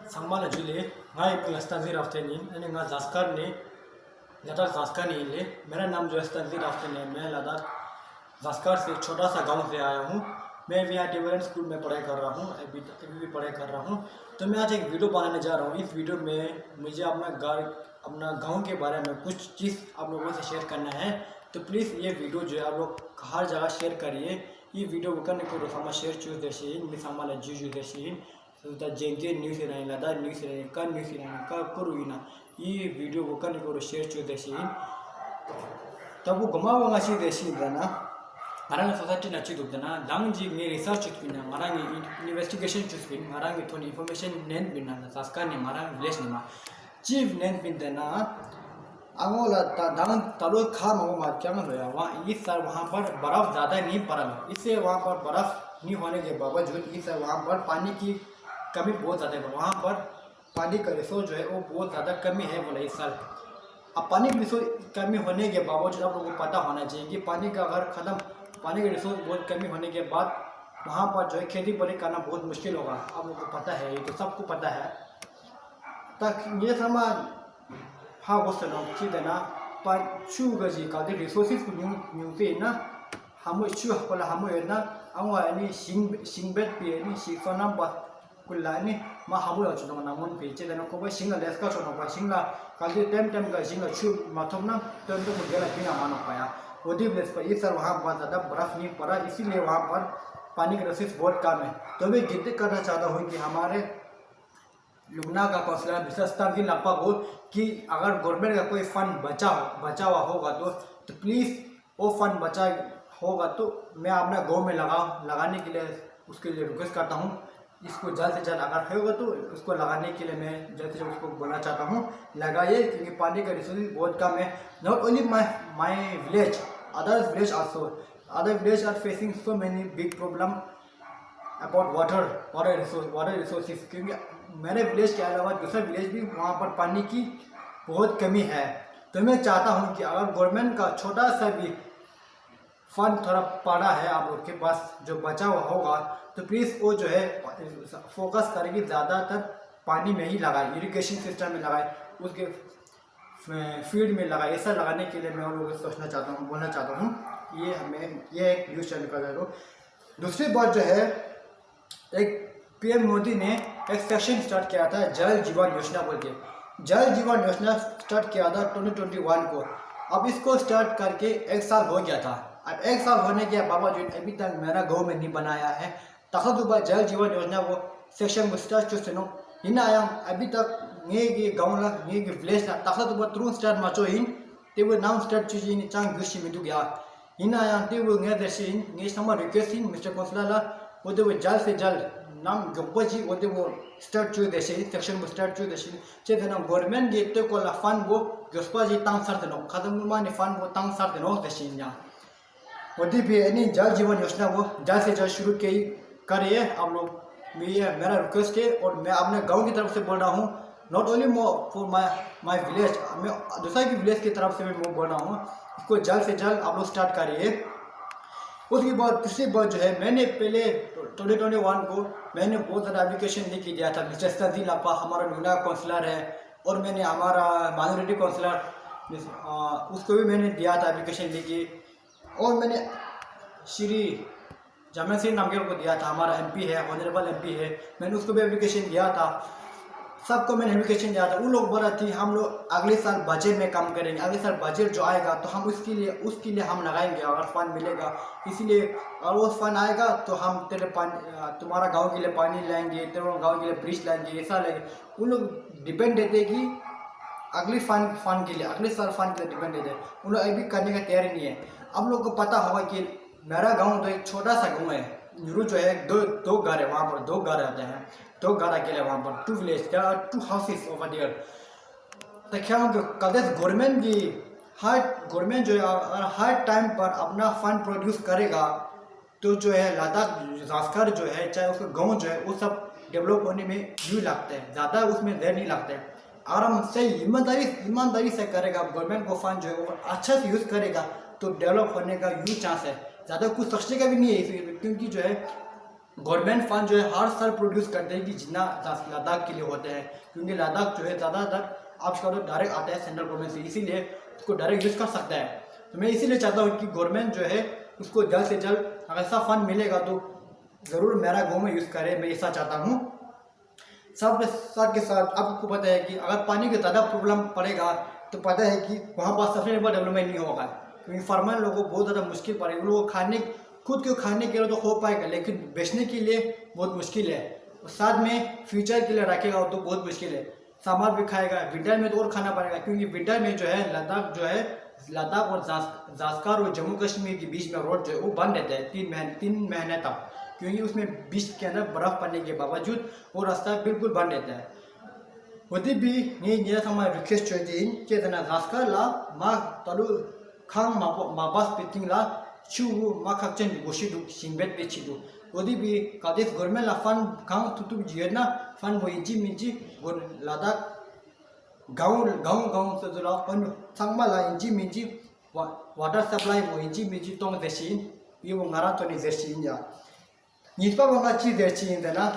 Sangmala Jule, I Plastanzir afternoon, and a Zaskarne, Ladak Zaskani, मेरा नाम जो है तंजीर आफ्तानी है। मैं लद्दाख ज़ास्कर से एक छोटा सा गांव से आया हूँ। मैं भी यहाँ डिवीजन स्कूल में पढ़ाई कर रहा हूँ, अभी भी पढ़ाई कर रहा हूँ। तो मैं आज एक वीडियो बनाने जा रहा हूँ। इस वीडियो में मुझे अपना गांव के बारे में कुछ चीज़ आप लोगों से शेयर करना है। तो प्लीज़ ये वीडियो जो है आप लोग हर जगह शेयर करिए। ये वीडियो करने को sama शेयर चूज देशी मिसामा जुजू देशी जेंगे न्यूज़ रहने लदा न्यूज़ रहने का करूँगी ना ये वीडियो को करने को शेयर चूज देशी तब वो गमा वंगा सी देशी देना मरांग सोसाइटी नची दुख देना दांग जी में रिसर्च चुप बिना मरांग इन्वेस्टिगेशन चुप बिन मरांग थोड़ी इन्फॉर्मेशन नेन बिना सास्का ने मरांग विलेज ने मा चीफ नेन बिन देना अंगोला दांग तलो खा मगो मार क्या मन होया वहाँ इस साल वहाँ पर बर्फ ज़्यादा नहीं पड़ा इससे वहाँ पर बर्फ नहीं होने के बावजूद इस साल वहाँ पर पानी की कमी बहुत ज़्यादा है। वहाँ पर पानी का रिसोर्स जो है वो बहुत ज़्यादा कमी है बोला इस साल। अब पानी की रिसोर्स कमी होने के बावजूद आप लोगों को पता होना चाहिए कि पानी का अगर ख़त्म पानी का रिसोर्स बहुत कमी होने के बाद वहाँ पर जो है खेती बाड़ी करना बहुत मुश्किल होगा। आप लोगों को पता है, ये तो सबको पता है। तक ये समा हाँ वो सुनो चीज़ है ना पर चू गजी का जो रिसोर्सेस को न्यू पे ना हम चू बोला हम है ना अंग सिंगबेट पे नहीं सिफाना बस कुल्लानी माँ हम लोग चुनाव नामों पे चीज़ है ना कोई सिंगल लेस का चुनाव पाया सिंगला काली टेम का सिंगल चू माथों ना तो मुझे लग बिना मानो पाया वो दी प्लेस पर इस साल वहाँ बहुत ज़्यादा बर्फ नहीं पड़ा इसीलिए वहाँ पर पानी का रिसोर्स बहुत कम है। तो मैं गिनती करना चाहता हूँ कि हमारे लुगना का कौंसलर मिसेस तंजीर लापा को कि अगर गवर्नमेंट का कोई फंड बचा हुआ होगा तो प्लीज़ वो फंड बचा होगा तो मैं अपना गाँव में लगाने के लिए उसके लिए रिक्वेस्ट करता हूँ। इसको जल्द से जल्द अगर होगा तो उसको लगाने के लिए मैं जल्द से जल्द उसको बोलना चाहता हूँ लगाइए, क्योंकि पानी का रिसोर्स बहुत कम है। Not only my village, other village are facing so many big problem about water resources, क्योंकि मेरे विलेज के अलावा दूसरा विलेज भी वहाँ पर पानी की बहुत कमी है। तो मैं चाहता हूँ कि अगर गवर्नमेंट का छोटा सा भी फंड थोड़ा पड़ा है आप लोग के पास जो बचा हुआ होगा तो प्लीज़ वो जो है फोकस करेगी ज़्यादातर पानी में ही लगाए, इरिगेशन सिस्टम में लगाए, उसके फील्ड में लगाए। ऐसा लगाने के लिए मैं उन लोगों को बोलना चाहता हूँ। ये एक न्यूज़ चैनल का करो। दूसरी बात जो है एक पीएम मोदी ने एक सेक्शन स्टार्ट किया था जल जीवन योजना बोल के। जल जीवन योजना स्टार्ट किया था 2021 को। अब इसको स्टार्ट करके एक साल हो गया था। अब एक साल होने के बावजूद अभी तक मेरा गाँव में नहीं बनाया है। तखदुबा जल जीवन योजना वो सेक्शन स्टार्ट चुनो इन आया अभी तक ये गाँव ला ये विलेज ला तखदुबा थ्रू स्टार्ट माचो इन ते वो नाम स्टार्ट चुजी इन चांग गुशी में दुगया इन आया ते वो ने दर्शन ने समा रिक्वेस्ट इन मिस्टर काउंसलर ला वो दे वो जल्द से जल्द नाम गप्पजी वो दे वो स्टार्ट चु देशे सेक्शन में स्टार्ट चु देशे चे देना गवर्नमेंट गे ते को ला फंड वो गस्पाजी तांग सर देनो खदम माने फंड वो तांग सर देनो देशे इन मोदी भी यानी जल जीवन योजना वो जल्द से जल्द शुरू करिए आप लोग। मेरा रिक्वेस्ट है और मैं अपने गांव की तरफ से बोल रहा हूँ, not only for my village, मैं दूसरा की विलेज की तरफ से मैं बोल रहा हूँ। इसको जल्द से जल्द आप लोग स्टार्ट करिए। उसके बाद तीसरी बात जो है मैंने पहले 2021 को मैंने बहुत ज़्यादा एप्लीकेशन लिख दिया था। मिस्टर तंजीर लापा हमारा नुना काउंसलर है और मैंने हमारा माइनॉरिटी काउंसलर उसको भी मैंने दिया था एप्लीकेशन लिखी, और मैंने श्री जमेल सिंह नामगेल को दिया था, हमारा एमपी है, ऑनरेबल एमपी है, मैंने उसको भी एप्लीकेशन दिया था। सबको मैंने एप्लीकेशन दिया था। उन लोग बोला थी हम लोग अगले साल बजट में काम करेंगे, अगले साल बजट जो आएगा तो हम उसके लिए हम लगाएंगे अगर फंड मिलेगा। इसीलिए अगर वो फंड आएगा तो हम तुम्हारा गांव के लिए पानी लाएंगे, तेरे गांव के लिए ब्रिज लाएंगे, ऐसा लाएंगे। उन लोग डिपेंड देते कि अगले फंड के लिए अगले साल फंड के लिए डिपेंड देते। उन लोग अभी करने का तैयारी नहीं है। अब लोग को पता होगा कि मेरा गांव तो एक छोटा सा गांव है, न्यूरू जो है दो घर है, वहाँ पर 2 घर आते हैं, 2 घर अकेले वहाँ पर 2 village, there are 2 houses over there. तो क्या कदेस गवर्नमेंट जो है अगर हर टाइम पर अपना फंड प्रोड्यूस करेगा तो जो है लद्दाख ज़ास्कर जो है चाहे उसका गाँव जो है वो सब डेवलप होने में यूँ लगते हैं, ज़्यादा उसमें देर नहीं लगता है। अगर हम सही ईमानदारी से करेगा, गवर्नमेंट को फंड जो है वो अच्छा से यूज़ करेगा तो डेवलप होने का यूँ चांस है। ज़्यादा कुछ सोचने का भी नहीं है, क्योंकि जो है गवर्नमेंट फंड जो है हर साल प्रोड्यूस करते हैं कि जितना लद्दाख के लिए होते हैं, क्योंकि लद्दाख जो है ज़्यादातर आजकल तो डायरेक्ट आता है सेंट्रल गवर्नमेंट से, इसीलिए उसको डायरेक्ट यूज़ कर सकता है। तो मैं इसीलिए चाहता हूँ कि गवर्नमेंट जो है उसको जल्द से जल्द अगर ऐसा फंड मिलेगा तो ज़रूर मेरा गाँव में यूज़ करे, मैं ऐसा चाहता हूँ। सब के साथ आपको पता है कि अगर पानी का ज़्यादा प्रॉब्लम पड़ेगा तो पता है कि वहाँ पर सस्टेनेबल डेवलपमेंट नहीं होगा, क्योंकि फार्मर लोगों को बहुत ज़्यादा मुश्किल पड़ेगी। लोगों को खुद को खाने के लिए तो हो पाएगा, लेकिन बेचने के लिए बहुत मुश्किल है, और साथ में फ्यूचर के लिए रखेगा तो बहुत मुश्किल है। सामान भी खाएगा, विंटर में तो और खाना पड़ेगा, क्योंकि विंटर में जो है लद्दाख और ज़ास्कर और जम्मू कश्मीर के बीच में रोड जो है वो बंद रहता है 3 महीने तक, क्योंकि उसमें बीच के अंदर बर्फ़ पड़ने के बावजूद वो रास्ता बिल्कुल बंद रहता है। वही भी ये sama request join ke dana zaskar la ma talu khang ma bas piting la chu ma khak chen goshi du singbet pe chi du wadi bi kades government la fund khang tutu jiena fund wo inji minji gon ladak gaung se dula on sangma la inji minji water supply wo inji minji tong desin yo ngara to ni desin ya nispa banga chi desin dana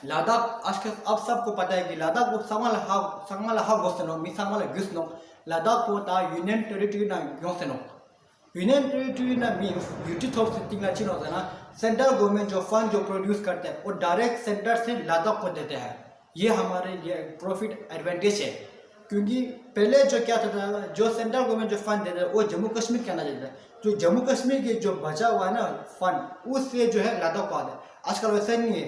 Ladakh आजकल अब सबको पता है कि लद्दाख को संगमाला हा गोसनो मी संगमाला गिसनो लद्दाख को ता यूनियन टेरिटरी ना गोसनो यूनियन टेरिटरी ना मींस यूटी थॉप सिटिंग ना चिनो ना सेंट्रल गवर्नमेंट जो फंड जो प्रोड्यूस करते हैं वो डायरेक्ट सेंटर से लद्दाख को देते हैं। ये हमारे लिए प्रॉफिट एडवांटेज है, क्योंकि पहले जो क्या था जो सेंट्रल गवर्नमेंट जो फंड देता है वो जम्मू कश्मीर के अंदर देता है, जो जम्मू कश्मीर के जो बचा हुआ है ना फंड उससे जो है लद्दाख को आता है। आजकल वैसा नहीं है,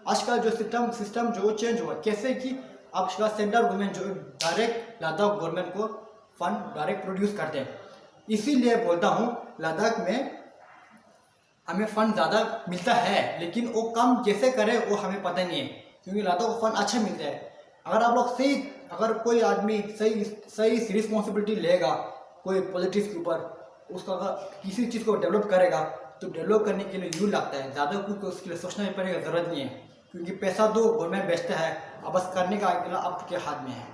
आजकल जो सिस्टम जो चेंज हुआ कैसे कि आजकल सेंट्रल गवर्नमेंट जो डायरेक्ट लद्दाख गवर्नमेंट को फंड डायरेक्ट प्रोड्यूस करते हैं। इसीलिए बोलता हूँ लद्दाख में हमें फंड ज़्यादा मिलता है, लेकिन वो काम कैसे करें वो हमें पता नहीं है, क्योंकि लद्दाख को फंड अच्छा मिलता है। अगर आप लोग अगर कोई आदमी सही रिस्पॉन्सिबिलिटी लेगा कोई पॉलिटिक्स के ऊपर, उसका अगर किसी चीज़ को डेवलप करेगा तो डेवलप करने के लिए यूँ लगता है, ज़्यादा कुछ तो उसके लिए सोचना ही पड़ेगा, ज़रूरत नहीं है, क्योंकि पैसा दो गवर्नमेंट बेचता है, अब बस करने का अकेला आपके हाथ में है।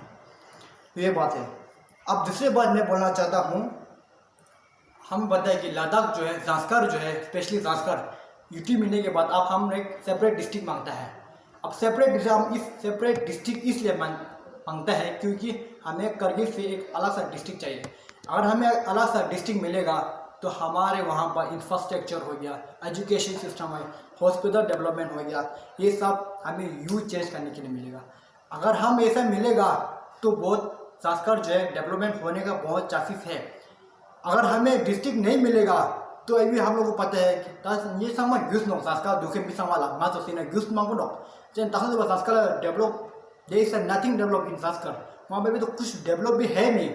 तो ये बात है। अब दूसरी बात मैं बोलना चाहता हूँ, हम बताएं कि लद्दाख जो है ज़ास्कर जो है स्पेशली ज़ास्कर यूटी मिलने के बाद अब हम एक सेपरेट डिस्ट्रिक्ट मांगता है। अब सेपरेट डिस्ट्रिक्ट इसलिए मांगता है क्योंकि हमें करगिल से एक अलग सा डिस्ट्रिक्ट चाहिए। अगर हमें अलग सा डिस्ट्रिक्ट मिलेगा तो हमारे वहाँ पर इंफ्रास्ट्रक्चर हो गया, एजुकेशन सिस्टम है, हॉस्पिटल डेवलपमेंट हो गया, ये सब हमें यूज चेंज करने के लिए मिलेगा। अगर हम ऐसा मिलेगा तो बहुत ज़ास्कर जो है डेवलपमेंट होने का बहुत चांसेस है। अगर हमें डिस्ट्रिक्ट नहीं मिलेगा तो अभी हम लोग को पता है कि ये sama gus no ज़ास्कर दुखे भी समाला मा तो सीना gus मांगो नो जैसे तहन तो Zanskar develop there is nothing develop in Zanskar, वहाँ पे भी तो कुछ डेवलप भी है नहीं।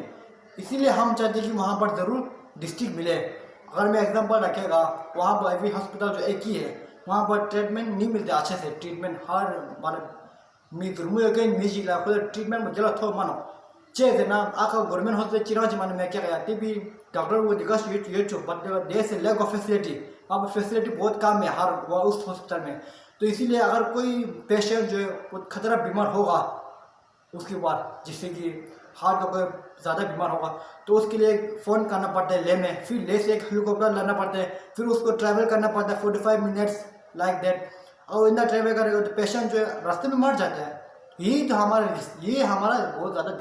इसीलिए हम चाहते हैं कि वहाँ पर ज़रूर डिस्ट्रिक्ट मिले। अगर मैं एग्जांपल रखेगा वहाँ पर अभी हॉस्पिटल जो एक ही है, वहाँ पर ट्रीटमेंट नहीं मिलते अच्छे से, ट्रीटमेंट हर बार मी दुर्मुय के म्यूजिक ला खुद ट्रीटमेंट में जला थो मानो चे ना आका गवर्नमेंट हॉस्पिटल चिराज मानो मैं क्या कहती भी डॉक्टर वो दिखा ये चो बट देयर से लैक ऑफ फैसिलिटी, अब फैसिलिटी बहुत कम है हर उस हॉस्पिटल में। तो इसीलिए अगर कोई पेशेंट जो है खतरा बीमार होगा उसके बाद, जिससे कि हार्ट का कोई ज़्यादा बीमार होगा, तो उसके लिए फ़ोन करना पड़ता है ले में, फिर ले से एक हेलीकॉप्टर लाना पड़ता है, फिर उसको ट्रैवल करना पड़ता है 45 मिनट्स लाइक दैट, और इतना ट्रैवल करेगा तो पेशेंट जो है रास्ते में मर जाता है। यही तो हमारा बहुत ज़्यादा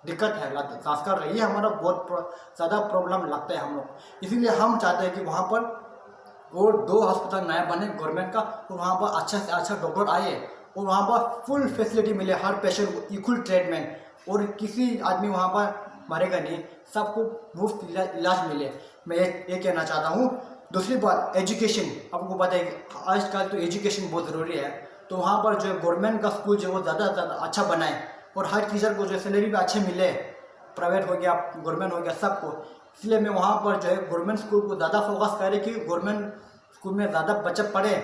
दिक्कत है ज़ास्कर, ये हमारा बहुत ज़्यादा प्रॉब्लम लगता है हम लोग। इसीलिए हम चाहते हैं कि वहाँ पर और 2 हॉस्पिटल नया बने गवर्नमेंट का, और वहाँ पर अच्छा से अच्छा डॉक्टर आए और वहाँ पर फुल फैसिलिटी मिले हर पेशेंट को, इक्वल ट्रीटमेंट, और किसी आदमी वहाँ पर मरेगा नहीं, सबको मुफ्त इलाज मिले। मैं ये कहना चाहता हूँ। दूसरी बात एजुकेशन, आपको पता है कि आजकल तो एजुकेशन बहुत ज़रूरी है, तो वहाँ पर जो है गवर्नमेंट का स्कूल जो है वो ज़्यादा अच्छा बनाए, और हर टीचर को जो है सैलरी भी अच्छे मिले, प्राइवेट हो गया गवर्नमेंट हो गया सबको। इसलिए मैं वहाँ पर जो है गवर्नमेंट स्कूल को ज़्यादा फोकस करें कि गवर्नमेंट स्कूल में ज़्यादा बच्चे पढ़े,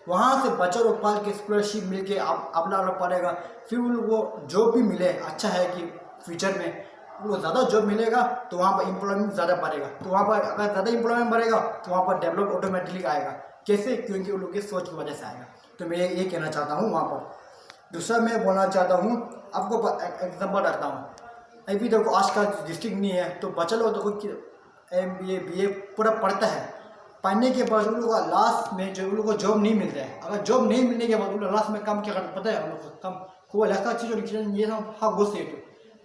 वहाँ से बच्चों को पाल के स्कॉलरशिप मिल के अपना पड़ेगा, फिर वो जॉब भी मिले। अच्छा है कि फ्यूचर में वो ज़्यादा जॉब मिलेगा तो वहाँ पर एम्प्लॉयमेंट ज़्यादा बढ़ेगा, तो वहाँ पर अगर ज़्यादा एम्प्लॉयमेंट बढ़ेगा तो वहाँ पर डेवलप ऑटोमेटिकली आएगा। कैसे? क्योंकि उन लोगों की सोच की वजह से आएगा। तो मैं ये कहना चाहता हूँ वहाँ पर। दूसरा मैं बोलना चाहता हूँ, आपको एग्जाम्पल रखता हूँ, अभी देखो आज का डिस्ट्रिक्ट नहीं है तो बच्चा लोग तो MBA BA पूरा पढ़ता है, पढ़ने के बाद उन लोगों का लास्ट में जो उन लोगों को जॉब नहीं मिलता है, अगर जॉब नहीं मिलने के बाद उन लोग लास्ट में काम क्या करते पता है? उन लोग को काम खूब लगता चीज़ ये सब हाँ वो से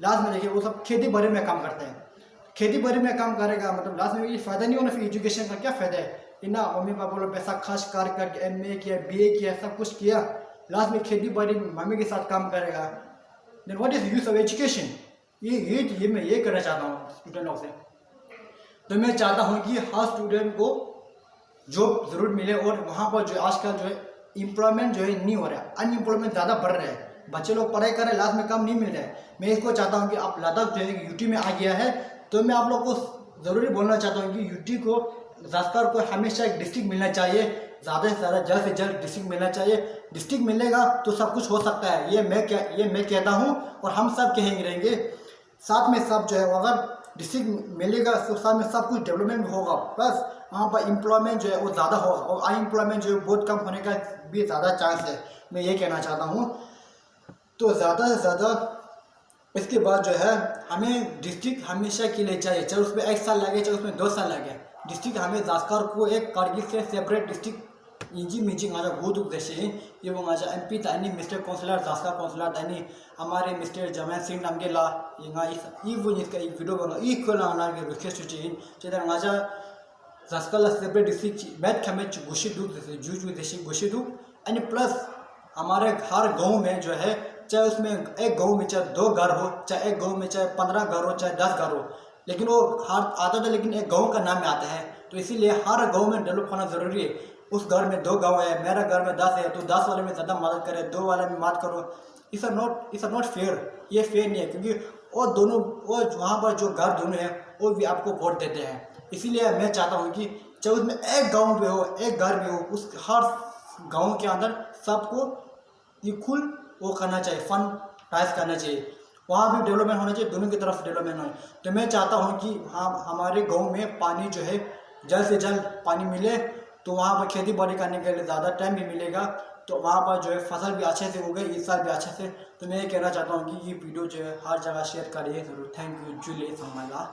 लास्ट में देखिए वो सब खेती बाड़ी में काम करते हैं। खेती बाड़ी में काम करेगा मतलब लास्ट में ये फ़ायदा नहीं होना, फिर एजुकेशन का क्या फ़ायदा है? इतना मम्मी पापा लोग पैसा खर्च करके MA किया, BA किया, सब कुछ किया, लास्ट में खेती बाड़ी मम्मी के साथ काम करेगा, then what is use of education? ये मैं ये करना चाहता हूँ स्टूडेंट लोग से। तो मैं चाहता हूँ कि हर स्टूडेंट को जॉब ज़रूर मिले, और वहाँ पर जो आजकल जो है एम्प्लॉयमेंट जो है नहीं हो रहा है, अनएम्प्लॉयमेंट ज़्यादा बढ़ रहा है, बच्चे लोग पढ़ाई कर रहे हैं, लास्ट में काम नहीं मिल रहा है। मैं इसको चाहता हूँ कि आप लद्दाख जो है यूटी में आ गया है, तो मैं आप लोग को ज़रूरी बोलना चाहता हूँ कि यूटी को ज़ास्कर को हमेशा एक डिस्ट्रिक्ट मिलना चाहिए, ज़्यादा से ज़्यादा जल्द से जल्द डिस्ट्रिक्ट मिलना चाहिए। डिस्ट्रिक्ट मिलेगा तो सब कुछ हो सकता है, ये मैं कहता हूँ और हम सब कहेंगे रहेंगे। साथ में सब जो है अगर डिस्ट्रिक्ट मिलेगा तो साथ में सब कुछ डेवलपमेंट होगा, प्लस वहाँ पर एम्प्लॉयमेंट जो है वो ज़्यादा होगा, और अनएम्प्लॉयमेंट जो है बहुत कम होने का भी ज़्यादा चांस है, मैं ये कहना चाहता हूँ। तो ज़्यादा से ज़्यादा इसके बाद जो है हमें डिस्ट्रिक्ट हमेशा के लिए चाहिए, चाहे उसमें 1 साल लगे चाहे उसमें 2 साल लगे, डिस्ट्रिक्ट हमें जास्कर को एक कारगिल से सेपरेट डिस्ट्रिक्ट इंजी मिजिंग आजा गुदुक देशे ये वो आजा MP तानी मिस्टर काउंसलर जास्कर काउंसलर तानी हमारे मिस्टर जमैन सिंह नमगेला यंगा ई वो इसका एक वीडियो बना ई कोला आना के रिक्वेस्ट चीन चेदा आजा जास्कर ला सेपरेट डिस्ट्रिक्ट बैठ खमे गुशी दुक देशे जुजु देशे गुशी दुक एंड प्लस हमारे हर गांव में जो है, चाहे उसमें एक गांव में चाहे 2 घर हो, चाहे एक गांव में चाहे 15 घर हो, चाहे 10 घर हो, लेकिन वो हर आता था लेकिन एक गांव का नाम में आता है, तो इसीलिए हर गांव में डेवलप होना ज़रूरी है। उस घर में 2 गांव है, मेरा घर में 10 है, तो 10 वाले में ज़्यादा मदद करे, 2 वाले में मत करो, इट्स नॉट फेयर, ये फेयर नहीं है, क्योंकि वो दोनों वो वहाँ पर जो घर दोनों है वो भी आपको वोट देते हैं। इसीलिए मैं चाहता हूँ कि चाहे उसमें एक गाँव भी हो, एक घर भी हो, उस हर गाँव के अंदर सबको इक्वल वो करना चाहिए, फंड राइज करना चाहिए, वहाँ भी डेवलपमेंट होना चाहिए, दोनों की तरफ डेवलपमेंट होना। तो मैं चाहता हूँ कि हाँ हमारे गांव में पानी जो है जल्द से जल्द पानी मिले, तो वहाँ पर खेती बाड़ी करने के लिए ज़्यादा टाइम भी मिलेगा, तो वहाँ पर जो है फसल भी अच्छे से हो गई, इस साल भी अच्छे से। तो मैं ये कहना चाहता हूँ कि ये वीडियो जो है हर जगह शेयर करिए ज़रूर। थैंक यू जुलियस हमारा।